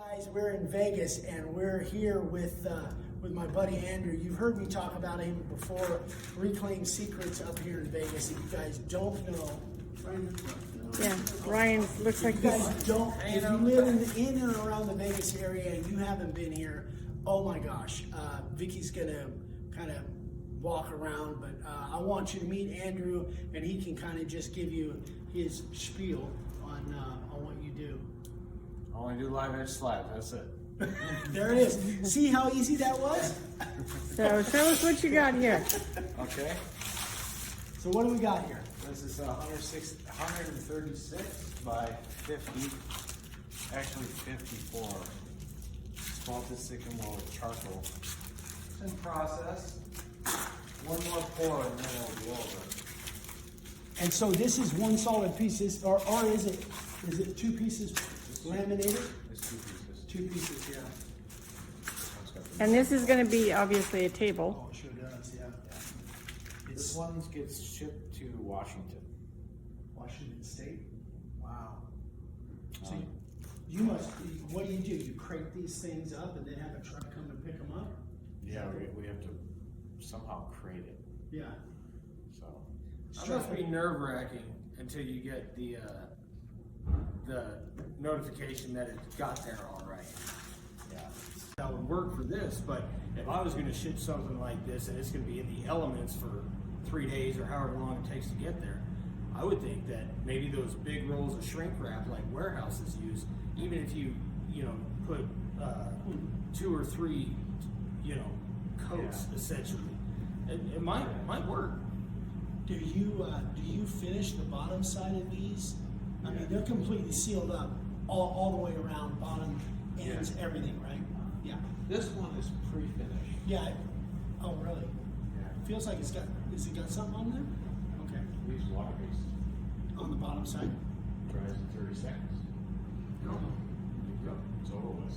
Guys, we're in Vegas and we're here with my buddy Andrew. You've heard me talk about him before. Reclaim Secrets up here in Vegas. If you guys don't know, Yeah, Ryan looks like if you this. guys don't, if you live in and around the Vegas area and you haven't been here, oh my gosh, Vicky's gonna kind of walk around, but I want you to meet Andrew and he can kind of just give you his spiel on what you do. I only do live edge slab, that's it. There it is. See how easy that was? So show us what you got here. Okay. So what do we got here? This is 136 by 50, actually 54. Spalted sycamore with charcoal. It's in process. One more pour and then it'll be over. And so this is one solid piece, or is it two pieces laminated? It's two pieces. Two pieces, yeah. And this is going to be obviously a table. Oh, it sure does, yeah. This one gets shipped to Washington. Washington State? Wow. So you must, what do? You crate these things up and then have a truck come and pick them up? Yeah, we have to somehow crate it. Yeah. So That must be nerve-wracking until you get the notification that it got there all right. yeah. That would work for this, but if I was going to ship something like this and it's going to be in the elements for 3 days or however long it takes to get there, I would think that maybe those big rolls of shrink wrap like warehouses use, even if you put 2 or 3 coats essentially, it might work. Do you finish the bottom side of these? I mean, they're completely sealed up all the way around, bottom, ends, everything, right? Yeah. This one is pre-finished. Yeah. Oh, really? Yeah. Feels like has it got something on there? Okay. We use water based. On the bottom side? Dries in 30 seconds. There you go. It's over with.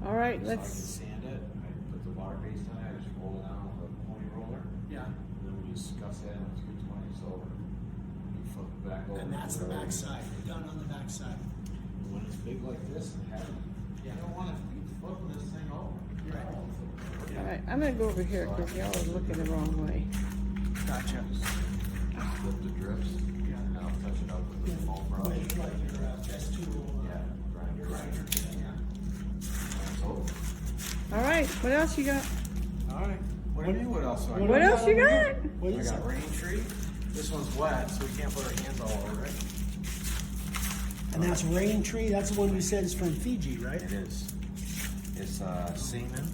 All right, So I can let's. sand it. I put the water based on it. I just roll it down with a pony roller. Yeah. And then we just scuff that and it's 220. It's over. You flip it back over. And that's the back side. You're done on the back side. When it's big like this and heavy, you don't want to be flipping this thing over. Right. All right, I'm going to go over here because y'all are looking the wrong way. Gotcha. Flip the drips. Yeah. And I'll touch it up with the foam brush. Like your best tool. Yeah. Grinder. Grinder. Yeah. It's over. All right, what else you got? All right. What do you mean? What else? Do I What else you got? What I is got it? rain tree. This one's wet, so we can't put our hands all over it. And that's Rain Tree. That's the one you said is from Fiji, right? It is. It's semen.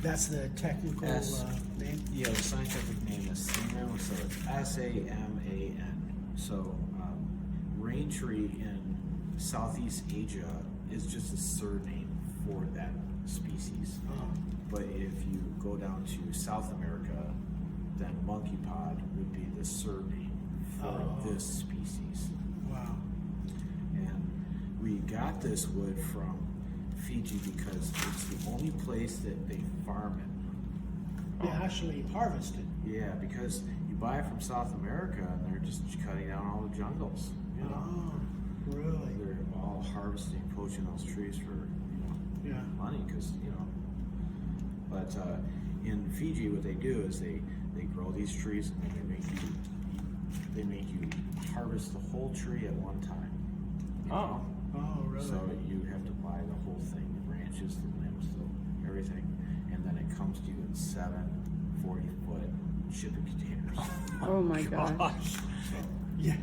That's the technical S. name. Yeah, the scientific name is semen, so it's SAMAN. So rain tree in Southeast Asia is just a surname for that species. But if you go down to South America, then monkey pod would be the surname for this species. Wow. And we got this wood from Fiji because it's the only place that they farm it. They actually harvested. Yeah, because you buy it from South America and they're just cutting down all the jungles. You know, Oh, really? they're all harvesting, poaching those trees for Yeah. money, because But in Fiji, what they do is they grow these trees and they make you harvest the whole tree at one time. Oh. Oh, really? So you have to buy the whole thing, the branches, the limbs, everything, and then it comes to you in 7 40-foot shipping containers. Oh my gosh. Yeah.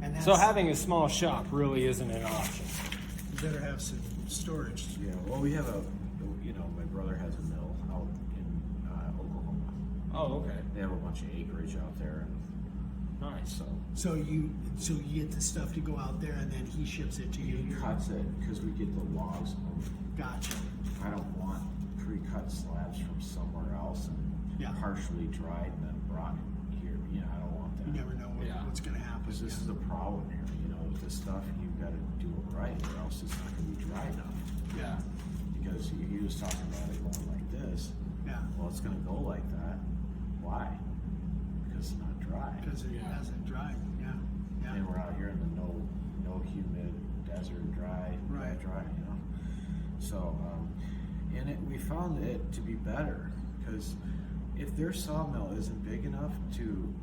And that's, So having a small shop really isn't an option. you better have some storage. Yeah, well, we have my brother has a mill out in Oklahoma. Oh, okay. They have a bunch of acreage out there, and Nice. So you get the stuff to go out there and then he ships it to you. he cuts it because we get the logs. Gotcha. I don't want pre-cut slabs from somewhere else and Yeah. partially dried and then brought here. I don't want that. You never know what's going to happen. Because this is the problem here. With this stuff, you've got to do it right, or else it's not going to be dry enough. Yeah. Because he was talking about it going like this. Yeah. Well, it's going to go like that. Why? Because it's not dry. Because it hasn't dried. Yeah. Yeah. And we're out here in the no humid desert, dry, Right. dry, you know. So, we found it to be better because if their sawmill isn't big enough to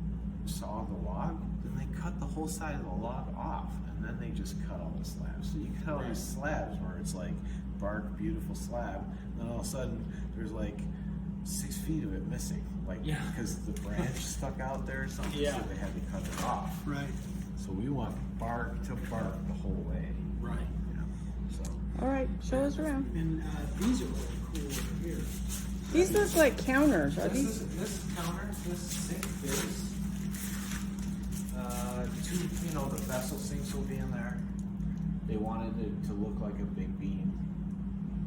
saw the log, then they cut the whole side of the log off, and then they just cut all the slabs. So you cut all these slabs where it's like bark, beautiful slab, and then all of a sudden there's like 6 feet of it missing, like because the branch stuck out there or something, so they had to cut it off. Right. So we want bark to bark the whole way. Right. Yeah. So All right, show us around. And these are really cool over here. These look like counters. Are these? this counter, this sink is 2. You know, the vessel sinks will be in there. They wanted it to look like a big beam.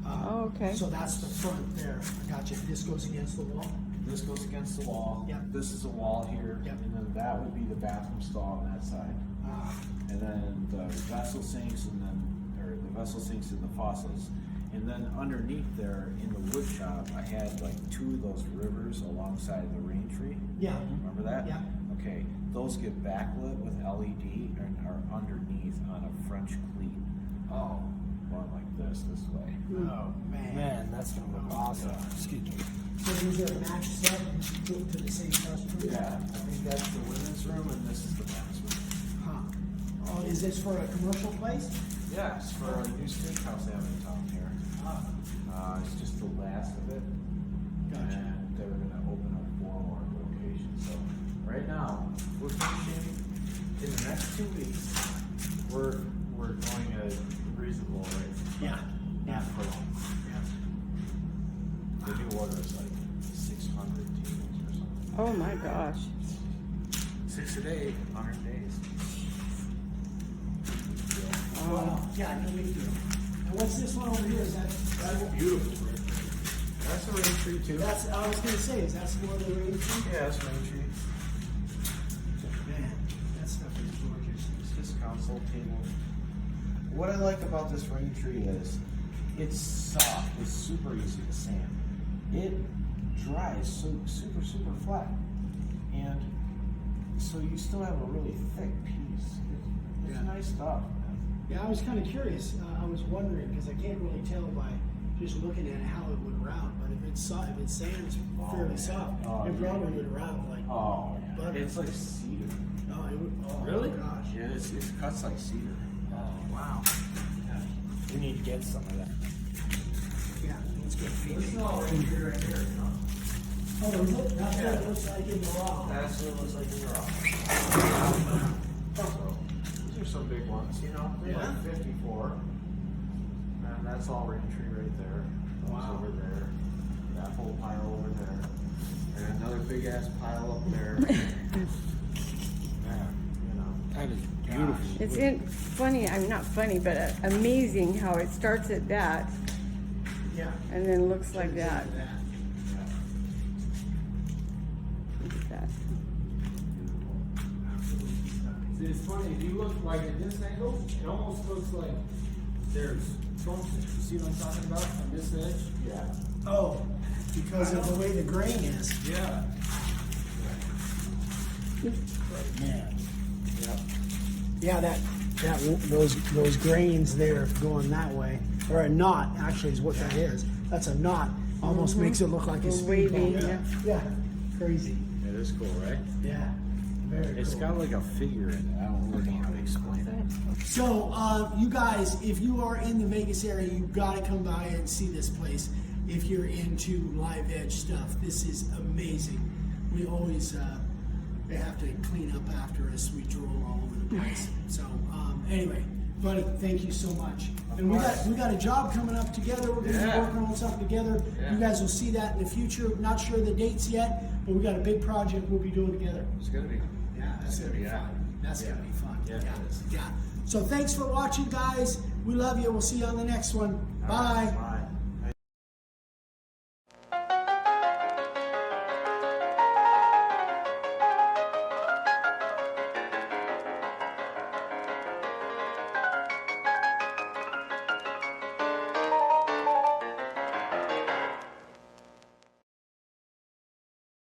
Oh, okay. So that's the front there. I got you. This goes against the wall. This goes against the wall. Yep. This is a wall here, Yep. and then that would be the bathroom stall on that side. And then the vessel sinks, or the vessel sinks and the faucets. And then underneath there in the wood shop, I had like 2 of those rivers alongside of the rain tree. Yeah. Remember that? Yeah. Okay, those get backlit with LED and are underneath on a French cleat. Oh. Going like this way. Oh man. Man, that's gonna look awesome. Excuse me. So these are matched up to the same customer? Yeah, I think that's the women's room and this is the men's room. Huh. Oh, is this for a commercial place? Yeah, it's for a new steakhouse they have in town here. It's just the last of it. Gotcha. And they're gonna open up 4 more locations. So right now, we're finishing in the next 2 weeks. We're going at a reasonable rate. Yeah. Not for long. The new order is like 600 tables or something. Oh my gosh. 6 a day, 100 days. Wow. Yeah, no big deal. And what's this one over here? Is that Beautiful. That's a rain tree too. That's I was gonna say, is that more of the rain tree? Yeah, that's a rain tree. Man, that stuff is gorgeous. It's just console table. What I like about this rain tree is it's soft. It's super easy to sand. It dries so super flat, and so you still have a really thick piece. It's nice stuff. Yeah, I was kind of curious. I was wondering because I can't really tell by just looking at how it would round. But if it's soft, if it sands fairly soft, it probably would round like. Oh, butter. it's like cedar. No, it would. Oh, Really? Gosh. Yeah, it cuts like cedar. Oh, wow. We need to get some of that. Yeah, it's good. This is all rain tree right here. Oh, is it? That's what it looks like in the raw. That's what it looks like in the rock. So, these are some big ones, you know. They're like 54. And that's all rain tree right there. Those over there. That whole pile over there. And another big ass pile up there. Yeah, you know. That is beautiful. It's funny, I'm not funny, but amazing how it starts at that Yeah. and then looks like that. Look at that. See, it's funny, if you look like at this angle, it almost looks like there's function. You see what I'm talking about on this edge? Yeah. Oh, because of the way the grain is. Yeah. Man. Yeah. Yeah, those grains there going that way, or a knot actually is what that is. That's a knot. Almost makes it look like a Little speed wavy, bump. yeah. Yeah, crazy. It is cool, right? Yeah, very It's cool. got like a figure in it. I don't really know how to explain it. So, you guys, if you are in the Vegas area, you've got to come by and see this place. If you're into live edge stuff, this is amazing. We always they have to clean up after us. We drool all over the place. So, anyway, buddy, thank you so much. And we got a job coming up together. We're going to be working on something together. You guys will see that in the future. Not sure the dates yet, but we got a big project we'll be doing together. It's gonna be. Yeah, that's gonna be fun. That's gonna be fun. Yeah, it is. Yeah. So thanks for watching, guys. We love you. We'll see you on the next one. Bye. Bye.